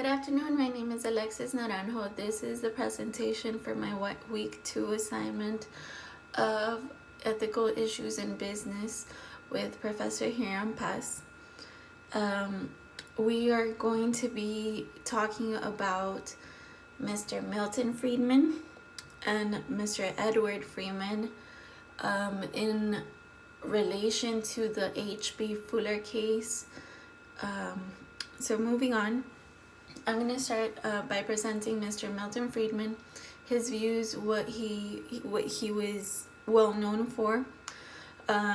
Good afternoon, my name is Alexis Naranjo. This is the presentation for my week 2 assignment of Ethical Issues in Business with Professor Hiram Pass. We are going to be talking about Mr. Milton Friedman and Mr. Edward Friedman in relation to the H.B. Fuller case. So moving on, I'm going to start by presenting Mr. Milton Friedman, his views, what he was well known for.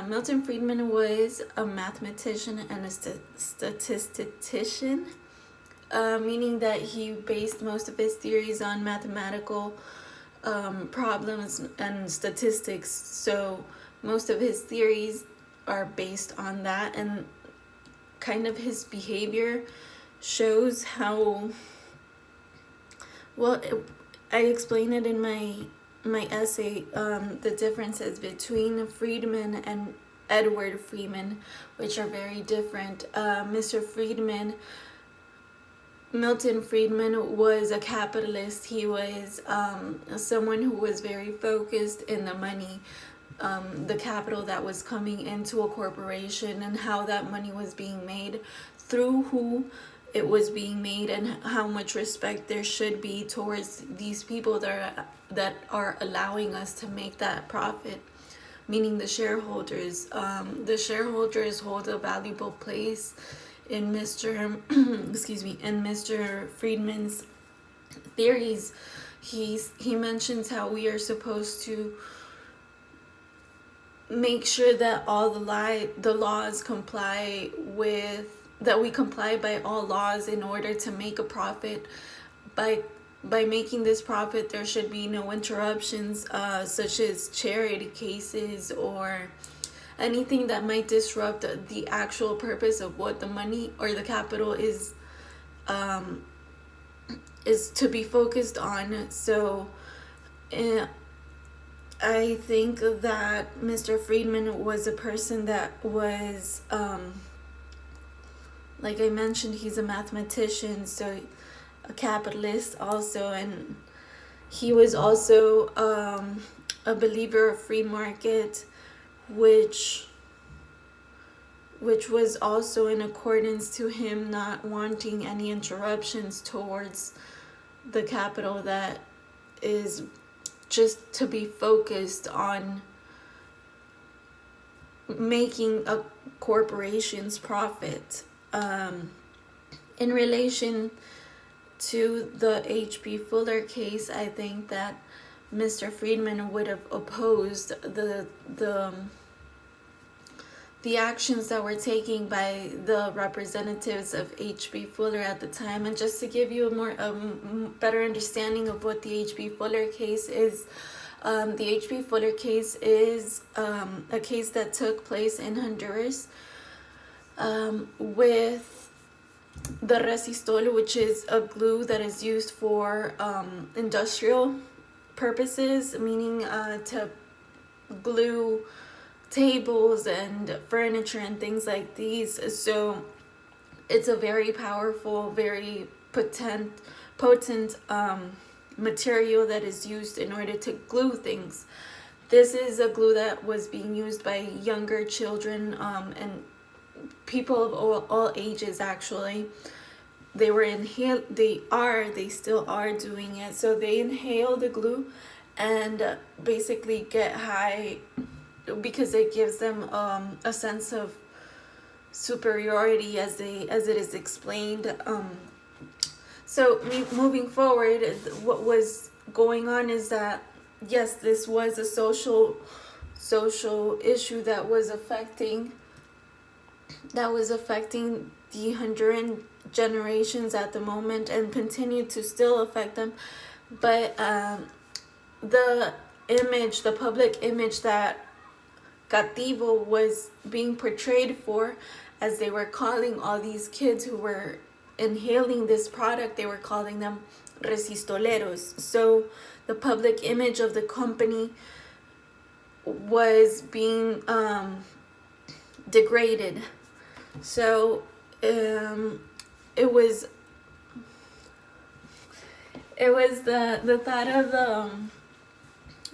Milton Friedman was a mathematician and a statistician, meaning that he based most of his theories on mathematical problems and statistics. So most of his theories are based on that, and kind of his behavior shows how well I explain it in my essay, the differences between Friedman and Edward Friedman, which are very different. Milton Friedman was a capitalist. He was someone who was very focused in the money, the capital that was coming into a corporation, and how that money was being made, through who it was being made, and how much respect there should be towards these people that are allowing us to make that profit, meaning the shareholders. The shareholders hold a valuable place in Mr. in Mr. Friedman's theories. He mentions how we are supposed to make sure that all the laws comply with, that we comply by all laws in order to make a profit. By making this profit, there should be no interruptions, such as charity cases or anything that might disrupt the actual purpose of what the money or the capital is to be focused on. So I think that Mr. Friedman was a person that was, like I mentioned, he's a mathematician, so a capitalist also, and he was also a believer of free market, which was also in accordance to him not wanting any interruptions towards the capital that is just to be focused on making a corporation's profit. In relation to the H.B. Fuller case, I think that Mr. Friedman would have opposed the actions that were taken by the representatives of H.B. Fuller at the time. And just to give you a better understanding of what the H.B. Fuller case is, the H.B. Fuller case is a case that took place in Honduras, with the resistol, which is a glue that is used for industrial purposes, meaning to glue tables and furniture and things like these. So it's a very powerful, very potent material that is used in order to glue things. This is a glue that was being used by younger children and people of all ages. Actually, they still are doing it. So they inhale the glue and basically get high, because it gives them a sense of superiority, as it is explained. So moving forward, what was going on is that, yes, this was a social issue that was affecting the Honduran generations at the moment, and continue to still affect them. But the public image that Cativo was being portrayed for, as they were calling all these kids who were inhaling this product, they were calling them resistoleros. So the public image of the company was being degraded. So it was It was the thought of the.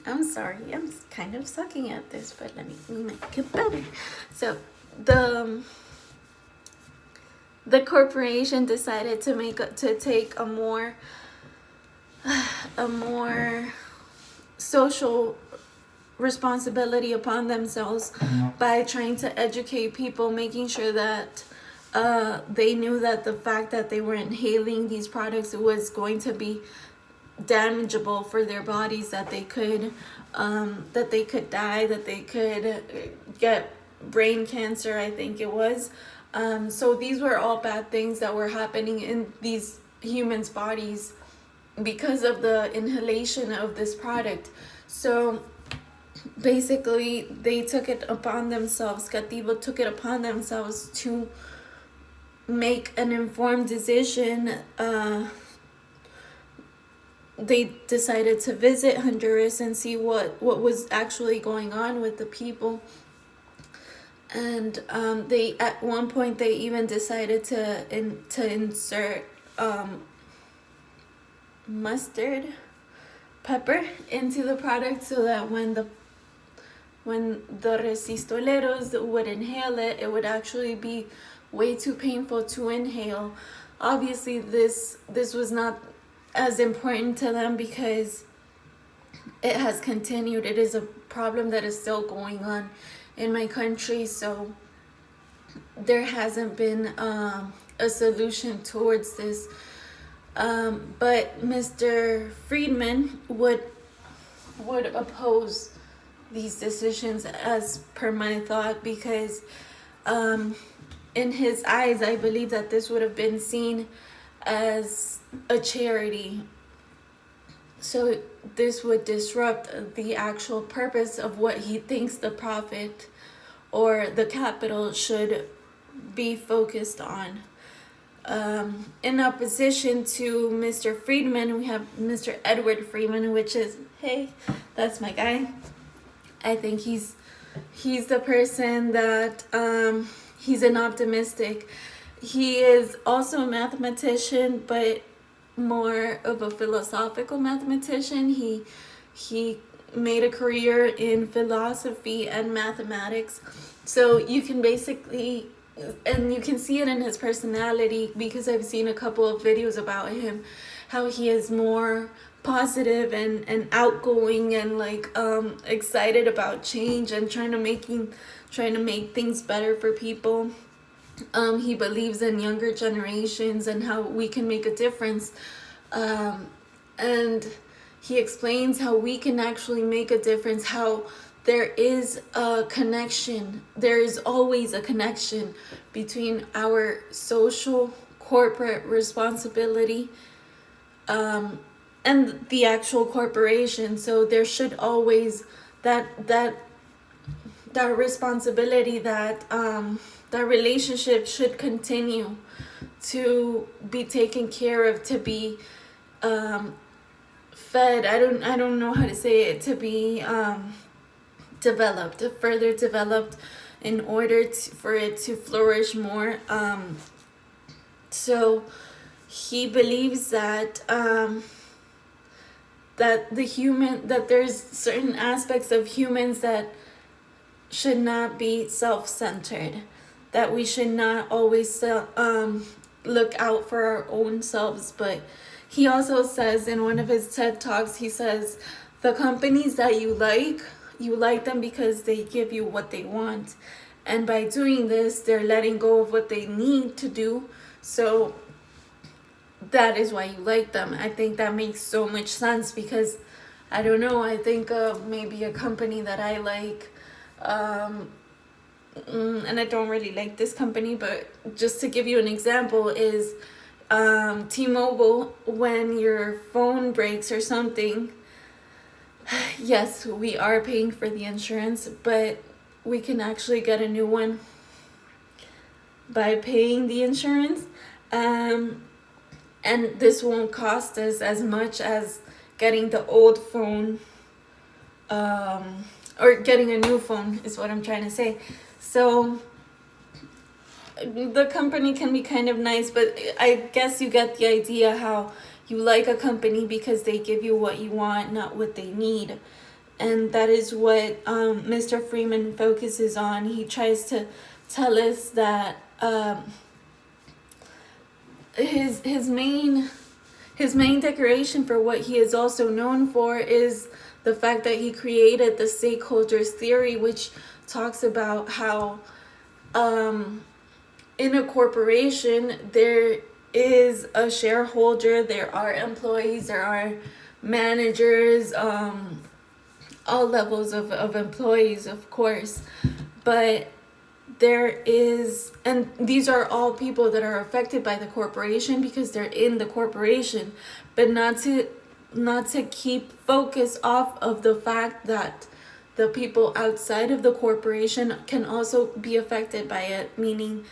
I'm sorry, I'm kind of sucking at this, but let me make it better. So the corporation decided to take a more social responsibility upon themselves by trying to educate people, making sure that they knew that the fact that they were inhaling these products was going to be damageable for their bodies, that they could die, that they could get brain cancer, I think it was. So these were all bad things that were happening in these humans' bodies because of the inhalation of this product. So basically they took it upon themselves, Cativo took it upon themselves to make an informed decision. They decided to visit Honduras and see what was actually going on with the people. And they, at one point, they even decided to insert mustard pepper into the product, so that when the resistoleros would inhale it, it would actually be way too painful to inhale. Obviously, this was not as important to them because it has continued. It is a problem that is still going on in my country, so there hasn't been a solution towards this. But Mr. Friedman would oppose these decisions, as per my thought, because in his eyes, I believe that this would have been seen as a charity. So this would disrupt the actual purpose of what he thinks the profit or the capital should be focused on. In opposition to Mr. Friedman, we have Mr. Edward Friedman, which is, hey, that's my guy. I think he's the person that he's an optimistic. He is also a mathematician, but more of a philosophical mathematician. He made a career in philosophy and mathematics. So you can basically, and you can see it in his personality, because I've seen a couple of videos about him, how he is more positive and outgoing and like excited about change and trying to make things better for people. He believes in younger generations and how we can make a difference. And he explains how we can actually make a difference, how there is a connection. There is always a connection between our social corporate responsibility and the actual corporation. So there should always that responsibility, that relationship should continue to be taken care of, to be fed. I don't know how to say it, to be further developed in order for it to flourish more. So he believes that that there's certain aspects of humans that should not be self-centered, that we should not always look out for our own selves. But he also says in one of his TED Talks, he says, the companies that you like them because they give you what they want. And by doing this, they're letting go of what they need to do. So that is why you like them. I think that makes so much sense, because I don't know, I think of maybe a company that I like, and I don't really like this company, but just to give you an example is T-Mobile. When your phone breaks or something, yes, we are paying for the insurance, but we can actually get a new one by paying the insurance. And this won't cost us as much as getting the old phone, or getting a new phone is what I'm trying to say. So the company can be kind of nice, but I guess you get the idea how you like a company because they give you what you want, not what they need. And that is what Mr. Freeman focuses on. He tries to tell us that his main decoration for what he is also known for is the fact that he created the stakeholders theory, which talks about how in a corporation there is a shareholder, there are employees, there are managers, all levels of employees, of course, but there is, and these are all people that are affected by the corporation because they're in the corporation, but not to keep focus off of the fact that the people outside of the corporation can also be affected by it, meaning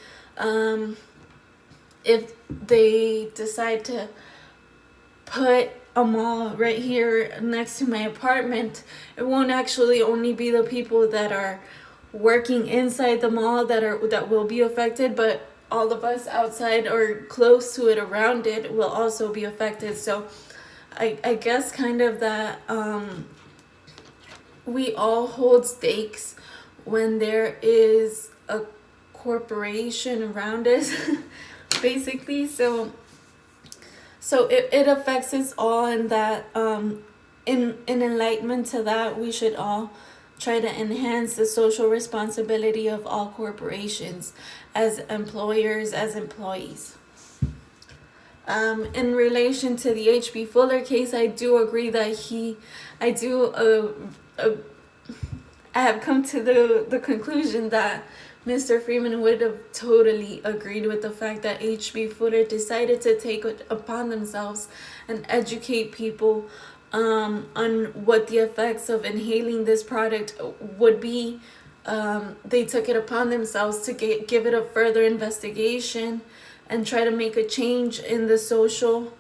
if they decide to put a mall right here next to my apartment, it won't actually only be the people that are working inside the mall that will be affected, but all of us outside or close to it, around it, will also be affected. So I guess kind of that we all hold stakes when there is a corporation around us basically. So it affects us all, and that in enlightenment to that, we should all try to enhance the social responsibility of all corporations as employers, as employees. In relation to the H.B. Fuller case, I do agree that I have come to the conclusion that Mr. Freeman would have totally agreed with the fact that H.B. Fuller decided to take it upon themselves and educate people on what the effects of inhaling this product would be. They took it upon themselves to give it a further investigation and try to make a change in the social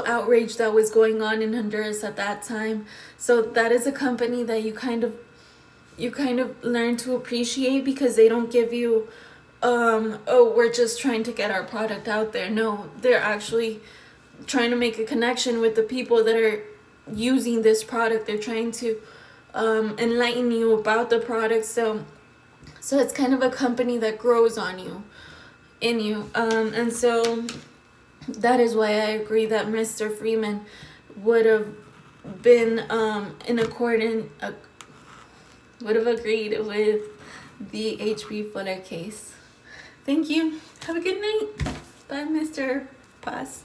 outrage that was going on in Honduras at that time. So that is a company that you kind of learn to appreciate, because they don't give you oh, we're just trying to get our product out there. No, they're actually trying to make a connection with the people that are using this product. They're trying to enlighten you about the product. So it's kind of a company that grows in you. And so that is why I agree that Mr. Freeman would have been would have agreed with the H.B. Fuller case. Thank you. Have a good night. Bye, Mr. Paz.